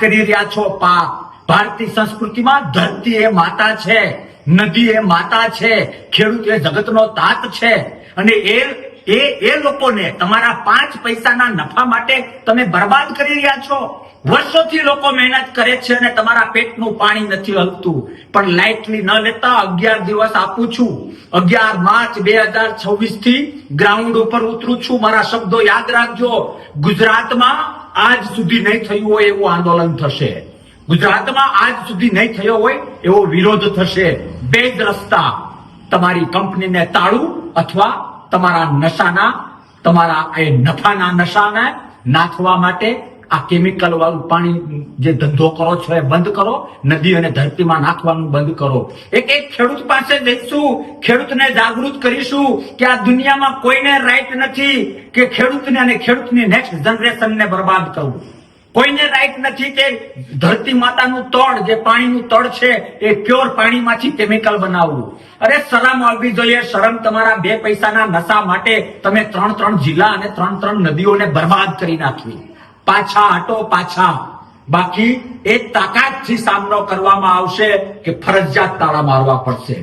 કરી રહ્યા છો પાપ. ભારતીય સંસ્કૃતિમાં ધરતી એ માતા છે, નદી એ માતા છે, ખેડૂત એ જગતનો તાત છે. અને એ લોકોને તમારા 5 પૈસાના નફા માટે તમે બરબાદ કરી રહ્યા છો. વર્ષોથી લોકો મહેનત કરે છે અને તમારા પેટનું પાણી નથી હલતું. પણ લાઇટલી ન લેતા 11 દિવસ આપું છું. 11 માર્ચ 2026 થી ગ્રાઉન્ડ ઉપર ઉતરું છું. મારા શબ્દો યાદ રાખજો. ગુજરાતમાં આજ સુધી નહીં થયું હોય એવું આંદોલન થશે. ગુજરાતમાં આજ સુધી નહીં થયો હોય એવો વિરોધ થશે. બે જ રસ્તા, તમારી કંપનીને તાળું અથવા તમારા એ નફાના નશાને નાથવા માટે આ કેમિકલ વાળું પાણી જે ધંધો કરો છો એ બંધ કરો. નદી અને ધરતીમાં નાખવાનું બંધ કરો. એક ખેડૂત પાસે જઈશું, ખેડૂતને જાગૃત કરીશું કે આ દુનિયામાં કોઈને રાઈટ નથી કે ખેડૂતને અને ખેડૂતની નેક્સ્ટ જનરેશનને બરબાદ કરવું. કોઈને રાઈટ નથી કે ધરતી માતાનું તળ, જે પાણીનું તળ છે એ પ્યોર પાણીમાંથી કેમિકલ બનાવવું. અરે શરમ આવવી જોઈએ. શરમ. તમારા 2 પૈસાના નશા માટે તમે 3 જિલ્લા અને 3 નદીઓને બરબાદ કરી નાખી. પાછા હટો, પાછા. બાકી એ તાકાતથી સામનો કરવામાં આવશે કે ફરજિયાત તાળા મારવા પડશે.